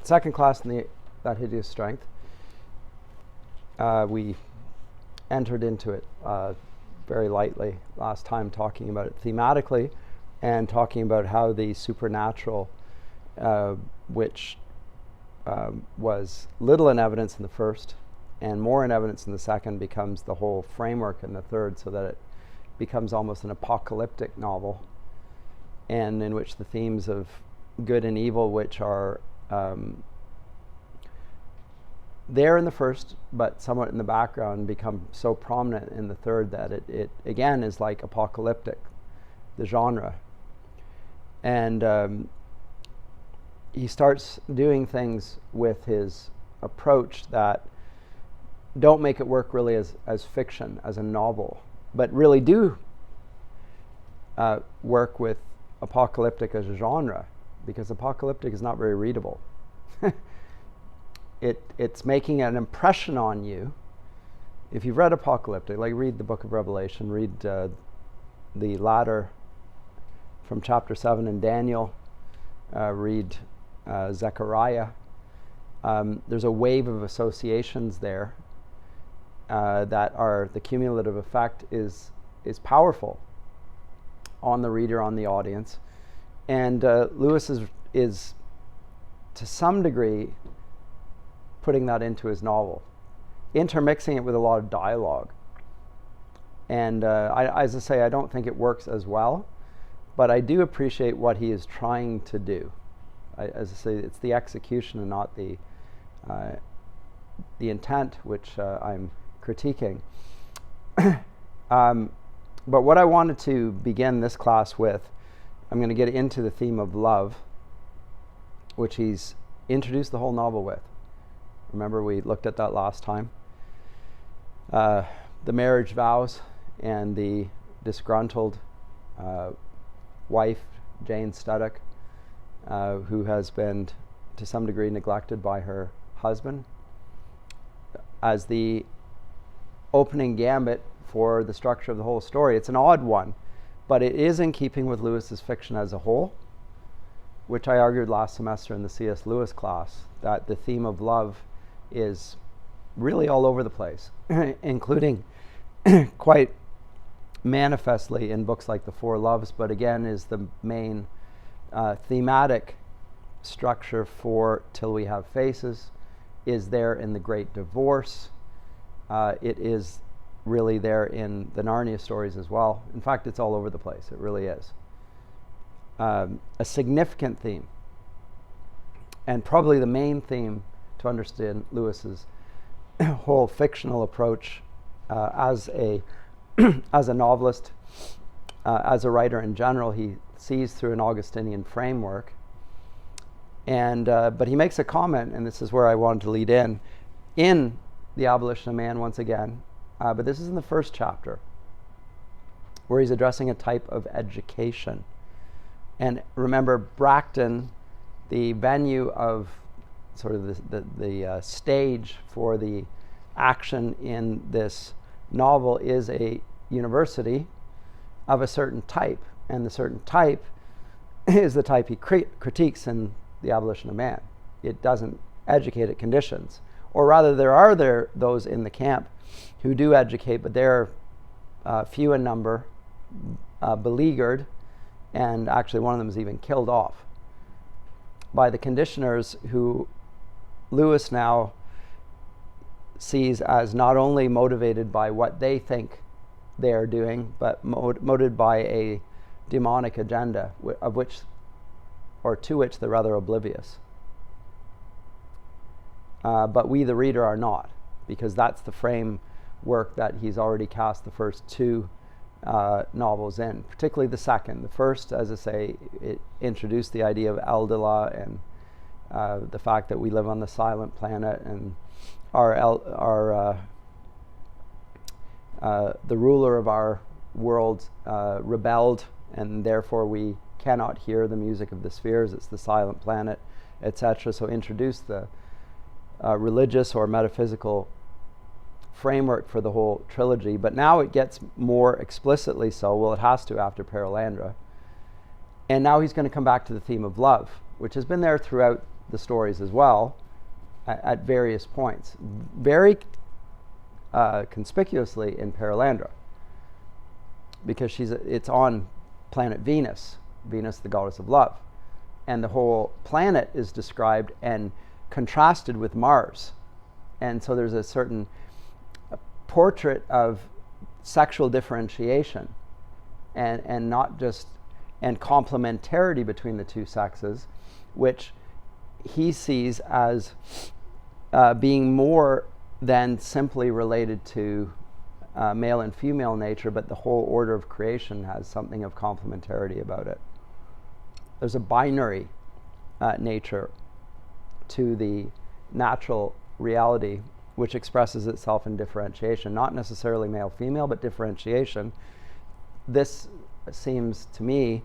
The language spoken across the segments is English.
second class in that hideous strength, we entered into it very lightly last time, talking about it thematically and talking about how the supernatural, which was little in evidence in the first and more in evidence in the second, becomes the whole framework in the third, so that it becomes almost an apocalyptic novel, and in which the themes of good and evil, which are there in the first but somewhat in the background, become so prominent in the third that it again is like apocalyptic, the genre. And he starts doing things with his approach that don't make it work really as fiction, as a novel, but really do work with apocalyptic as a genre, because apocalyptic is not very readable. It's making an impression on you. If you've read apocalyptic, like read the book of Revelation, read the latter from chapter 7 in Daniel, read Zechariah. There's a wave of associations there that are, the cumulative effect is powerful on the reader, on the audience. And Lewis is to some degree putting that into his novel, intermixing it with a lot of dialogue. And as I say, I don't think it works as well, but I do appreciate what he is trying to do. As I say, it's the execution and not the intent which I'm critiquing. But what I wanted to begin this class with, I'm going to get into the theme of love, which he's introduced the whole novel with. Remember, we looked at that last time. The marriage vows and the disgruntled wife, Jane Studdock, who has been to some degree neglected by her husband, as the opening gambit for the structure of the whole story. It's an odd one, but it is in keeping with Lewis's fiction as a whole, which I argued last semester in the C.S. Lewis class, that the theme of love is really all over the place, including quite manifestly in books like The Four Loves, but again is the main thematic structure for Till We Have Faces, is there in The Great Divorce. It is really there in the Narnia stories as well. In fact, it's all over the place. It really is. A significant theme, and probably the main theme to understand Lewis's whole fictional approach as a as a novelist, as a writer in general. He sees through an Augustinian framework, and but he makes a comment, and this is where I wanted to lead in The Abolition of Man once again, but this is in the first chapter, where he's addressing a type of education. And remember, Bracton, the venue of sort of the stage for the action in this novel, is a university of a certain type, and the certain type is the type he critiques in The Abolition of Man. It doesn't educate, it conditions. Or rather, there are those in the camp who do educate, but they're few in number, beleaguered, and actually one of them is even killed off by the conditioners, who Lewis now sees as not only motivated by what they think they are doing, but motivated by a demonic agenda to which they're rather oblivious. But we, the reader, are not, because that's the framework that he's already cast the first two novels in, particularly the second. The first, as I say, it introduced the idea of Eldila and the fact that we live on the silent planet, and the ruler of our world rebelled, and therefore we cannot hear the music of the spheres. It's the silent planet, etc. So introduce the religious or metaphysical framework for the whole trilogy. But now it gets more explicitly so. Well, it has to after Perelandra. And now he's going to come back to the theme of love, which has been there throughout the stories as well at various points. Very conspicuously in Perelandra, because it's on planet Venus, the goddess of love. And the whole planet is described and contrasted with Mars. And so there's a certain portrait of sexual differentiation and not just, and complementarity between the two sexes, which he sees as being more than simply related to male and female nature, but the whole order of creation has something of complementarity about it. There's a binary nature to the natural reality, which expresses itself in differentiation, not necessarily male-female, but differentiation. This seems to me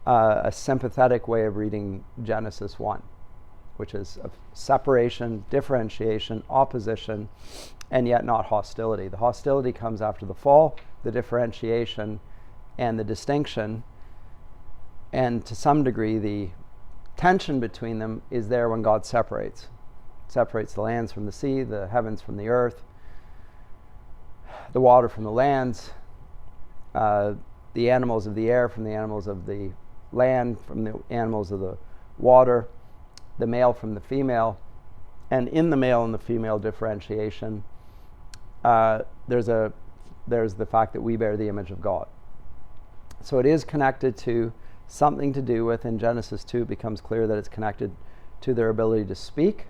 a sympathetic way of reading Genesis 1, which is of separation, differentiation, opposition, and yet not hostility. The hostility comes after the fall, the differentiation and the distinction, and to some degree the tension between them is there when God separates the lands from the sea, the heavens from the earth, the water from the lands, the animals of the air from the animals of the land, from the animals of the water, the male from the female. And in the male and the female differentiation, there's the fact that we bear the image of God. So it is connected to something to do with, in Genesis 2, it becomes clear that it's connected to their ability to speak,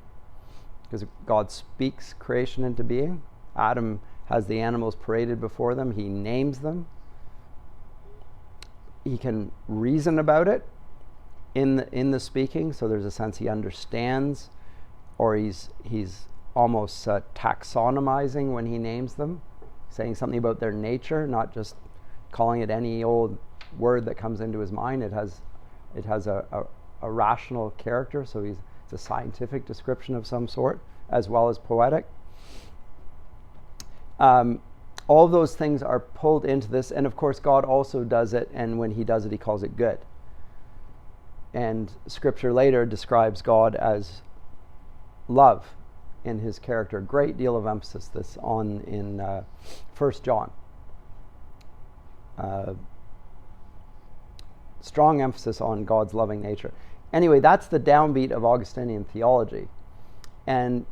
because God speaks creation into being. Adam has the animals paraded before them. He names them. He can reason about it in the speaking, so there's a sense he understands, or he's almost taxonomizing when he names them, saying something about their nature, not just calling it any old word that comes into his mind. It has a rational character, so it's a scientific description of some sort, as well as poetic. All those things are pulled into this, and of course God also does it, and when he does it, he calls it good. And Scripture later describes God as love in his character. A great deal of emphasis this on in 1 John. Strong emphasis on God's loving nature. Anyway, that's the downbeat of Augustinian theology. And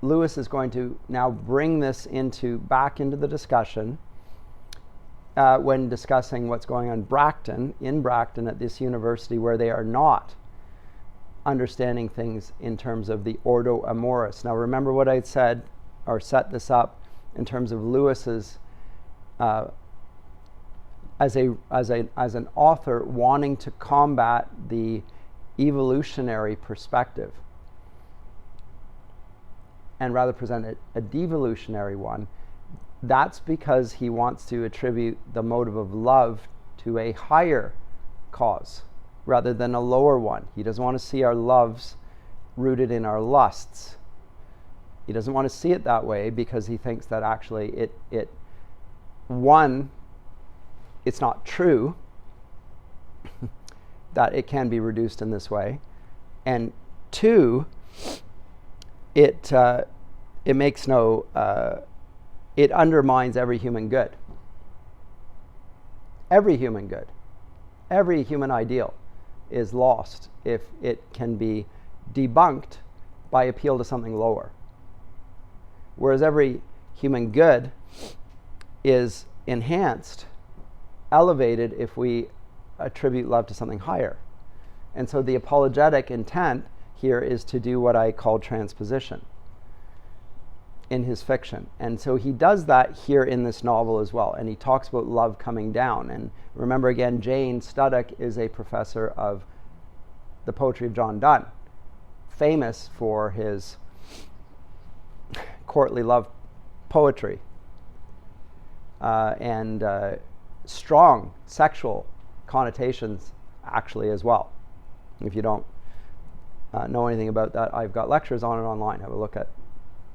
Lewis is going to now bring this back into the discussion when discussing what's going on in Bracton at this university, where they are not understanding things in terms of the Ordo Amoris. Now remember what I said, or set this up in terms of Lewis's as an author wanting to combat the evolutionary perspective and rather present a devolutionary one. That's because he wants to attribute the motive of love to a higher cause rather than a lower one. He doesn't want to see our loves rooted in our lusts. He doesn't want to see it that way, because he thinks that actually it's not true that it can be reduced in this way, and two, it makes no it undermines every human good. Every human good, every human ideal is lost if it can be debunked by appeal to something lower. Whereas every human good is enhanced, elevated, if we attribute love to something higher. And so the apologetic intent here is to do what I call transposition in his fiction. And so he does that here in this novel as well. And he talks about love coming down. And remember again, Jane Studdock is a professor of the poetry of John Donne, famous for his courtly love poetry and strong sexual connotations actually as well. If you don't know anything about that, I've got lectures on it online. Have a look at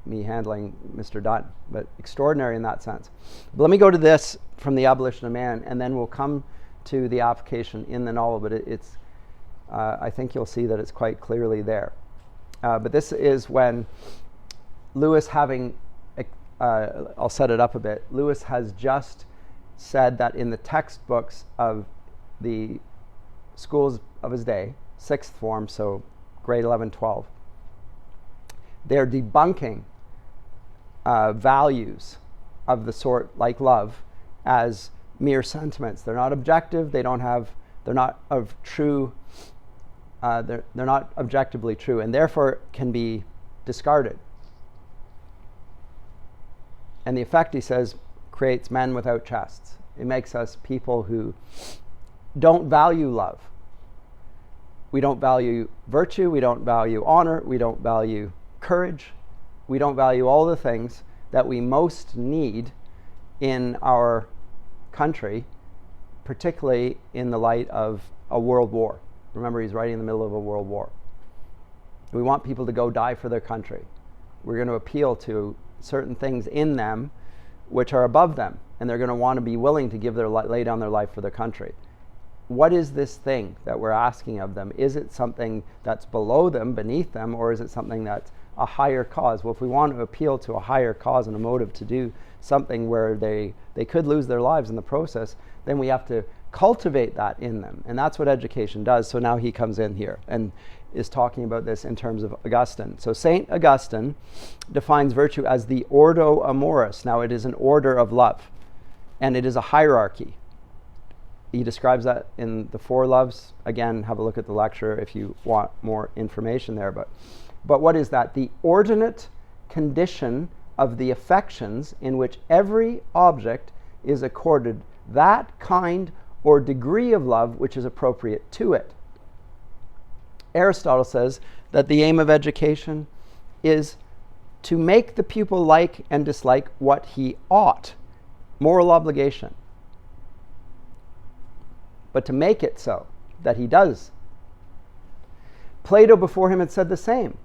me handling Mr. Donne, but extraordinary in that sense. But let me go to this from The Abolition of Man, and then we'll come to the application in the novel. But I think you'll see that it's quite clearly there. But this is when Lewis I'll set it up a bit. Lewis has just said that in the textbooks of the schools of his day, sixth form, so grade 11, 12, they're debunking values of the sort like love as mere sentiments. They're not objective. They're not objectively true, and therefore can be discarded. And the effect, he says, creates men without chests. It makes us people who don't value love. We don't value virtue. We don't value honor. We don't value courage. We don't value all the things that we most need in our country, particularly in the light of a world war. Remember, he's writing in the middle of a world war. We want people to go die for their country. We're going to appeal to certain things in them which are above them, and they're going to want to be willing to lay down their life for their country. What is this thing that we're asking of them? Is it something that's below them, beneath them, or is it something that's a higher cause? Well, if we want to appeal to a higher cause and a motive to do something where they could lose their lives in the process, then we have to cultivate that in them. And that's what education does. So now he comes in here and is talking about this in terms of Augustine. So St. Augustine defines virtue as the ordo amoris. Now it is an order of love, and it is a hierarchy. He describes that in the Four Loves. Again, have a look at the lecture if you want more information there. But what is that? The ordinate condition of the affections in which every object is accorded that kind or degree of love which is appropriate to it. Aristotle says that the aim of education is to make the pupil like and dislike what he ought. Moral obligation. But to make it so that he does. Plato before him had said the same.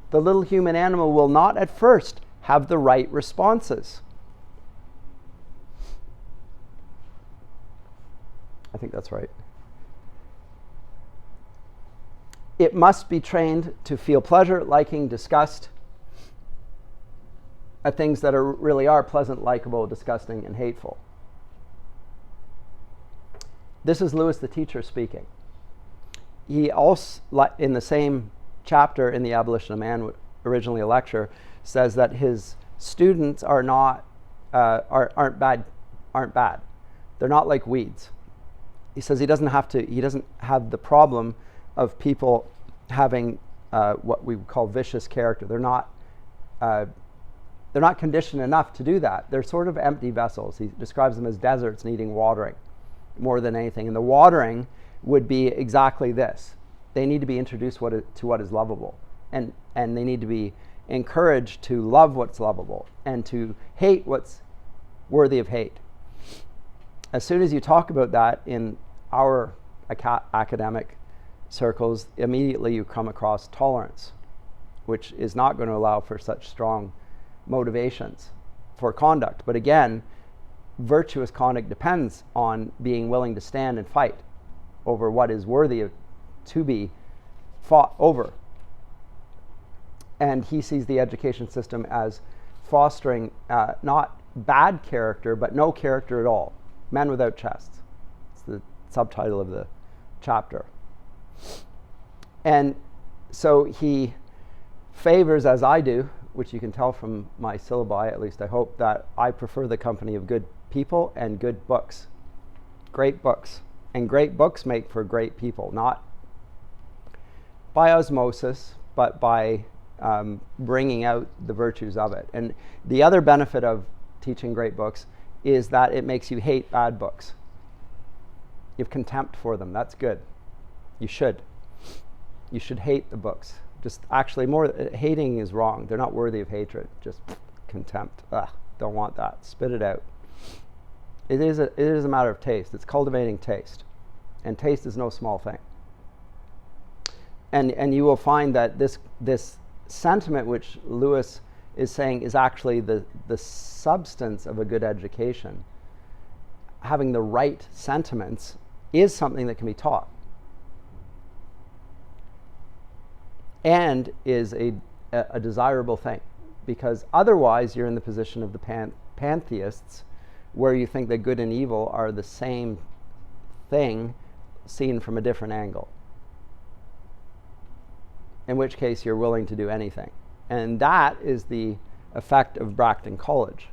The little human animal will not at first have the right responses. I think that's right. It must be trained to feel pleasure, liking, disgust at things that really are pleasant, likable, disgusting, and hateful. This is Lewis the teacher speaking. He also, in the same chapter in The Abolition of Man, originally a lecture, says that his students aren't bad. They're not like weeds. He says he doesn't have the problem of people having what we would call vicious character. They're not conditioned enough to do that. They're sort of empty vessels. He describes them as deserts needing watering more than anything. And the watering would be exactly this. They need to be introduced to what is lovable. And they need to be encouraged to love what's lovable and to hate what's worthy of hate. As soon as you talk about that in our academic circles, immediately you come across tolerance, which is not going to allow for such strong motivations for conduct. But again, virtuous conduct depends on being willing to stand and fight over what is worthy to be fought over. And he sees the education system as fostering not bad character, but no character at all. Men without chests. It's the subtitle of the chapter. And so he favors, as I do, which you can tell from my syllabi, at least I hope, that I prefer the company of good people and good books. Great books. And great books make for great people, not by osmosis, but by bringing out the virtues of it. And the other benefit of teaching great books is that it makes you hate bad books. You have contempt for them. That's good. You should. You should hate the books. Just actually more, hating is wrong. They're not worthy of hatred. Just contempt. Ugh, don't want that. Spit it out. It is a matter of taste. It's cultivating taste. And taste is no small thing. And you will find that this sentiment which Lewis is saying is actually the substance of a good education. Having the right sentiments is something that can be taught. and is a desirable thing, because otherwise you're in the position of the pantheists, where you think that good and evil are the same thing seen from a different angle, in which case you're willing to do anything. And that is the effect of Bracton College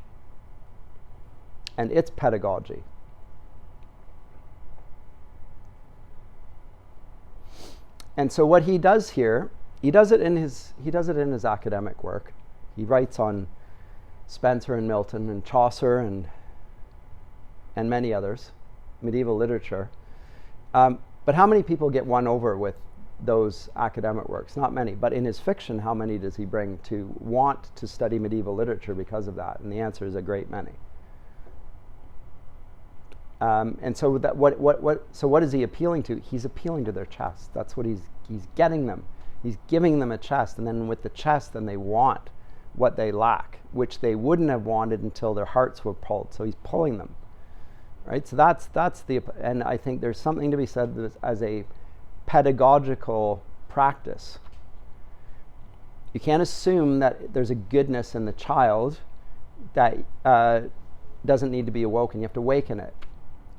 and its pedagogy. And so what he does here, he does it in his academic work. He writes on Spencer and Milton and Chaucer and many others, medieval literature. But how many people get won over with those academic works? Not many. But in his fiction, how many does he bring to want to study medieval literature because of that? And the answer is a great many. And so that what is he appealing to? He's appealing to their chest. That's what he's getting them. He's giving them a chest, and then with the chest, then they want what they lack, which they wouldn't have wanted until their hearts were pulled. So he's pulling them, right? So that's and I think there's something to be said as a pedagogical practice. You can't assume that there's a goodness in the child that doesn't need to be awoken. You have to awaken it.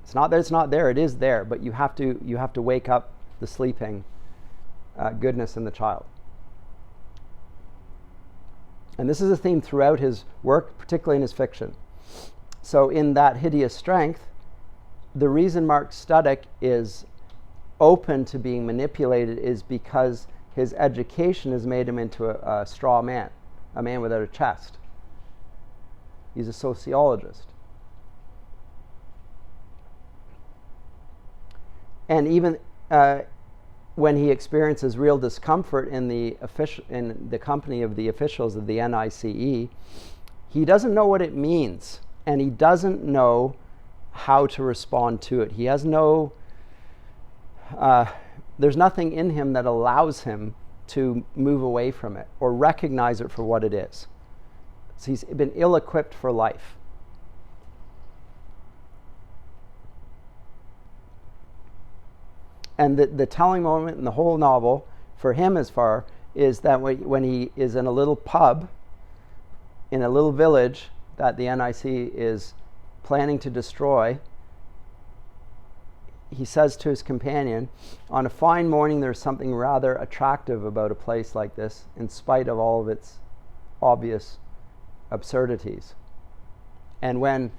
It's not that it's not there; it is there. But you have to wake up the sleeping goodness in the child. And this is a theme throughout his work, particularly in his fiction. So in That Hideous Strength, the reason Mark Studdock is open to being manipulated is because his education has made him into a straw man, a man without a chest. He's a sociologist. And even when he experiences real discomfort in the company of the officials of the NICE, he doesn't know what it means, and he doesn't know how to respond to it. He has there's nothing in him that allows him to move away from it or recognize it for what it is. So he's been ill-equipped for life. And the telling moment in the whole novel, for him as far, is that when he is in a little pub, in a little village that the NIC is planning to destroy, he says to his companion, on a fine morning there's something rather attractive about a place like this, in spite of all of its obvious absurdities. And when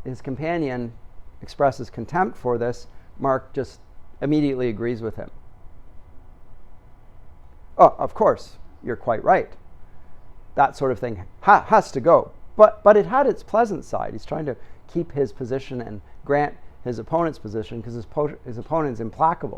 his companion expresses contempt for this, Mark just immediately agrees with him. Oh, of course, you're quite right. That sort of thing has to go. But it had its pleasant side. He's trying to keep his position and grant his opponent's position because his opponent's implacable.